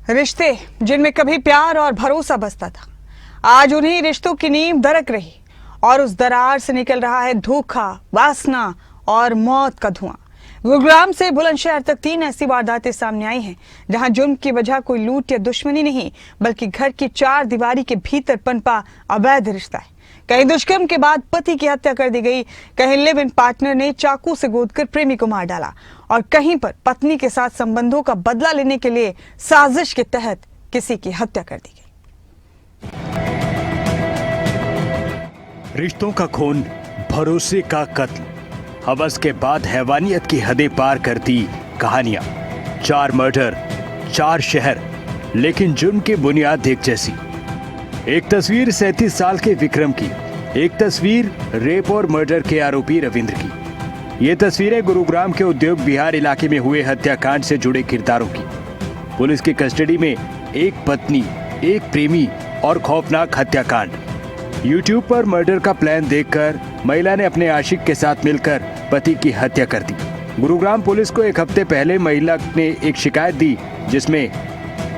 रिश्ते जिनमें कभी प्यार और भरोसा बसता था, आज उन्हीं रिश्तों की नींव दरक रही और उस दरार से निकल रहा है धोखा, वासना और मौत का धुआं। गुरुग्राम से बुलंदशहर तक 3 ऐसी वारदातें सामने आई हैं जहां जुर्म की वजह कोई लूट या दुश्मनी नहीं, बल्कि घर की 4 दीवारी के भीतर पनपा अवैध रिश्ता है। कहीं दुष्कर्म के बाद पति की हत्या कर दी गई, कहीं लिव इन पार्टनर ने चाकू से गोदकर प्रेमी को मार डाला और कहीं पर पत्नी के साथ संबंधों का बदला लेने के लिए साजिश के तहत किसी की हत्या कर दी गई। रिश्तों का खून, भरोसे का कत्ल, हवस के बाद हैवानियत की हदें पार करती कहानियां। 4 मर्डर, 4 शहर, लेकिन जुर्म की बुनियाद एक जैसी। एक तस्वीर 37 साल के विक्रम की, एक तस्वीर रेप और मर्डर के आरोपी रविंद्र की। ये तस्वीरें गुरुग्राम के उद्योग विहार इलाके में हुए हत्याकांड से जुड़े किरदारों की। पुलिस की कस्टडी में एक पत्नी, एक प्रेमी और खौफनाक हत्याकांड। यूट्यूब पर मर्डर का प्लान देखकर महिला ने अपने आशिक के साथ मिलकर पति की हत्या कर दी। गुरुग्राम पुलिस को 1 हफ्ते पहले महिला ने एक शिकायत दी जिसमें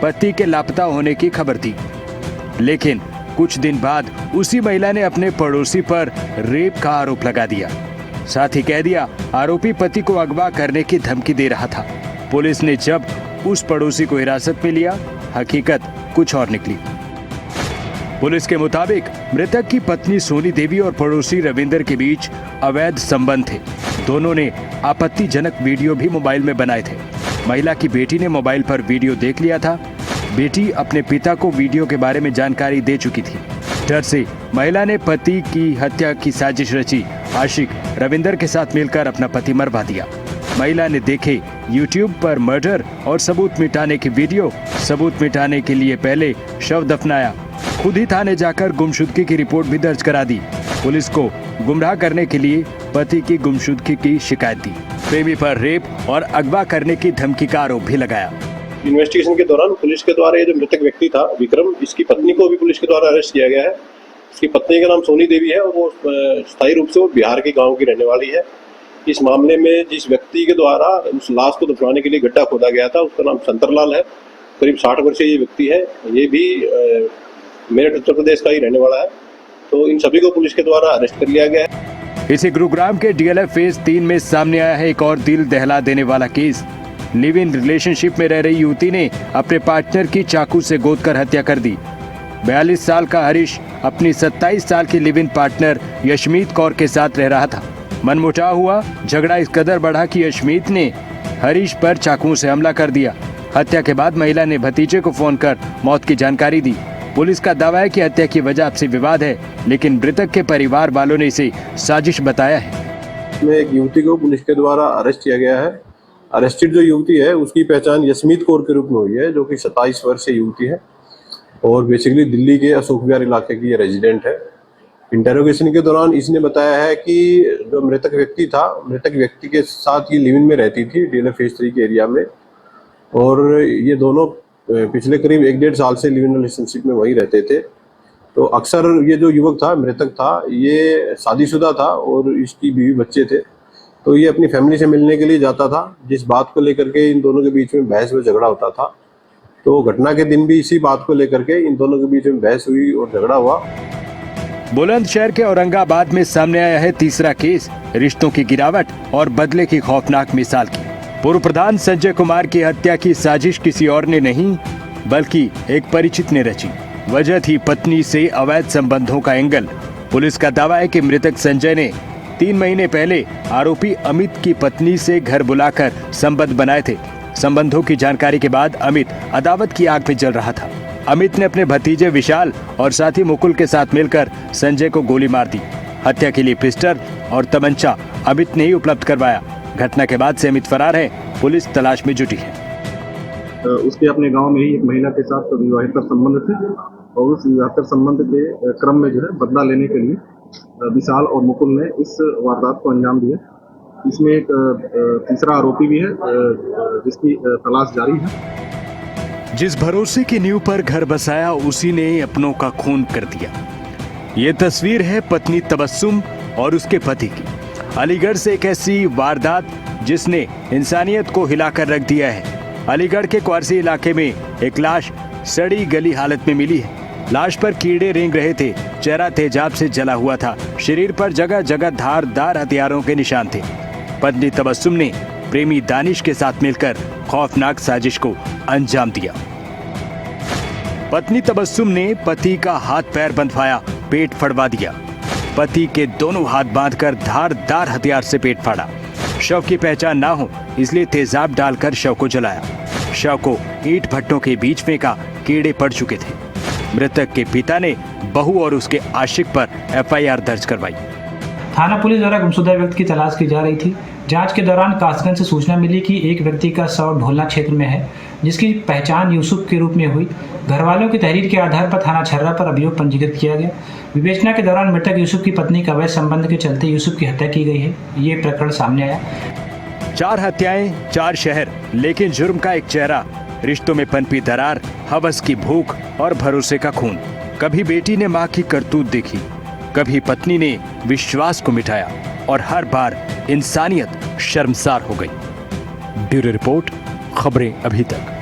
पति के लापता होने की खबर थी, लेकिन कुछ दिन बाद उसी महिला ने अपने पड़ोसी पर रेप का आरोप लगा दिया। साथ ही कह दिया आरोपी पति को अगवा करने की धमकी दे रहा था। पुलिस ने जब उस पड़ोसी को हिरासत में लिया, हकीकत कुछ और निकली। पुलिस के मुताबिक मृतक की पत्नी सोनी देवी और पड़ोसी रविंद्र के बीच अवैध संबंध थे। दोनों ने आपत्तिजनक वीडियो भी मोबाइल में बनाए थे। महिला की बेटी ने मोबाइल पर वीडियो देख लिया था। बेटी अपने पिता को वीडियो के बारे में जानकारी दे चुकी थी। डर से महिला ने पति की हत्या की साजिश रची। आशिक रविंद्र के साथ मिलकर अपना पति मरवा दिया। महिला ने देखे यूट्यूब पर मर्डर और सबूत मिटाने की वीडियो। सबूत मिटाने के लिए पहले शव दफनाया, खुद ही थाने जाकर गुमशुदगी की रिपोर्ट भी दर्ज करा दी। पुलिस को गुमराह करने के लिए पति की गुमशुदगी की शिकायत दी। प्रेमी पर रेप और अगवा करने की धमकी का आरोप भी लगाया। इन्वेस्टिगेशन के दौरान पुलिस के द्वारा ये जो मृतक व्यक्ति था विक्रम, इसकी पत्नी को भी पुलिस के द्वारा अरेस्ट किया गया है। इसकी पत्नी का नाम सोनी देवी है और वो स्थायी रूप से वो बिहार के गांव की रहने वाली है। इस मामले में जिस व्यक्ति के द्वारा उस लाश को दफनाने के लिए गड्ढा खोदा गया था उसका नाम शंतरलाल है। करीब 60 वर्षीय ये व्यक्ति है। ये भी मेरठ उत्तर प्रदेश का ही रहने वाला है। तो इन सभी को पुलिस के द्वारा अरेस्ट कर लिया गया है। इसी गुरुग्राम के DLF फेज 3 में सामने आया है एक और दिल दहला देने वाला केस। लिव इन रिलेशनशिप में रह रही युवती ने अपने पार्टनर की चाकू से गोदकर हत्या कर दी। 42 साल का हरीश अपनी 27 साल की live in partner Yashmeet Kaur के साथ रह रहा था। मनमुटाव हुआ, झगड़ा इस कदर बढ़ा कि यशमीत ने हरीश पर चाकू से हमला कर दिया। हत्या के बाद महिला ने भतीजे को फोन कर मौत की जानकारी दी। पुलिस का दावा है कि हत्या की वजह आपसी विवाद है, लेकिन मृतक के परिवार वालों ने इसे साजिश बताया है। एक युवती को पुलिस के द्वारा अरेस्ट किया गया है। अरेस्टेड जो युवती है उसकी पहचान यशमीत कौर के रूप में हुई है, जो कि 27 वर्षीय युवती है और बेसिकली दिल्ली के अशोक विहार इलाके की रेजिडेंट है। इंटेरोगेशन के दौरान इसने बताया है कि जो मृतक व्यक्ति था, मृतक व्यक्ति के साथ ये लिव इन में रहती थी DLF फेज 3 के एरिया में, और ये दोनों पिछले करीब 1-1.5 साल से लिव इन रिलेशनशिप में वहीं रहते थे। तो अक्सर ये जो युवक था, मृतक था, ये शादीशुदा था और इसकी बीवी बच्चे थे। तो ये अपनी फैमिली से मिलने के लिए जाता था, जिस बात को लेकर के इन दोनों के बीच में बहस व झगड़ा होता था। तो घटना के दिन भी इसी बात को लेकर के इन दोनों के बीच में बहस हुई और झगड़ा हुआ। बुलंदशहर के औरंगाबाद में सामने आया है तीसरा केस, रिश्तों की गिरावट और बदले की खौफनाक मिसाल की। पूर्व प्रधान संजय कुमार की हत्या की साजिश किसी और ने नहीं, बल्कि एक परिचित ने रची। वजह थी पत्नी से अवैध संबंधों का एंगल। पुलिस का दावा है कि मृतक संजय ने 3 महीने पहले आरोपी अमित की पत्नी से घर बुलाकर संबंध बनाए थे। संबंधों की जानकारी के बाद अमित अदावत की आग में जल रहा था। अमित ने अपने भतीजे विशाल और साथी मुकुल के साथ मिलकर संजय को गोली मार दी। हत्या के लिए पिस्टल और तमंचा अमित ने ही उपलब्ध करवाया। घटना के बाद से अमित फरार है। पुलिस तलाश में जुटी है। उसके अपने गांव में ही एक महिला के साथ विवाहेतर संबंध थे और उस विवाहेतर संबंध के क्रम में जो है बदला लेने के लिए विशाल और मुकुल ने इस वारदात को अंजाम दिया। इसमें एक तीसरा आरोपी भी है जिसकी तलाश जारी है। जिस भरोसे की नींव पर घर बसाया उसी ने अपनों का खून कर दिया। ये तस्वीर है पत्नी तबस्सुम और उसके पति की। अलीगढ़ से एक ऐसी वारदात जिसने इंसानियत को हिलाकर रख दिया है। अलीगढ़ के क्वारसी इलाके में एक लाश सड़ी गली हालत में मिली है। लाश पर कीड़े रेंग रहे थे, चेहरा तेजाब से जला हुआ था, शरीर पर जगह जगह धारदार हथियारों के निशान थे। पत्नी तबस्सुम ने प्रेमी दानिश के साथ मिलकर खौफनाक साजिश को अंजाम दिया। पत्नी तबस्सुम ने पति का हाथ पैर बंधवाया, पेट फड़वा दिया। पति के दोनों हाथ बांधकर धारदार हथियार से पेट फाड़ा। शव की पहचान ना हो इसलिए तेजाब डालकर शव को जलाया। शव को ईंट भट्टों के बीच फेंका, कीड़े पड़ चुके थे। मृतक के पिता ने बहू और उसके आशिक पर एफआईआर दर्ज करवाई। थाना पुलिस द्वारा गुमशुदा व्यक्ति की तलाश की जा रही थी। जांच के दौरान कासगंज से सूचना मिली कि एक व्यक्ति का शव ढोलना क्षेत्र में है, जिसकी पहचान यूसुफ के रूप में हुई। घर वालों की तहरीर के आधार पर थाना छर्रा पर अभियोग पंजीकृत किया गया। विवेचना के दौरान मृतक यूसुफ की पत्नी का अवैध संबंध के चलते यूसुफ की हत्या की गई है। ये प्रकरण सामने आया। 4 हत्याएं, 4 शहर, लेकिन जुर्म का एक चेहरा। रिश्तों में पनपी दरार, हवस की भूख और भरोसे का खून। कभी बेटी ने मां की करतूत देखी, कभी पत्नी ने विश्वास को मिटाया और हर बार इंसानियत शर्मसार हो गई। ब्यूरो रिपोर्ट, खबरें अभी तक।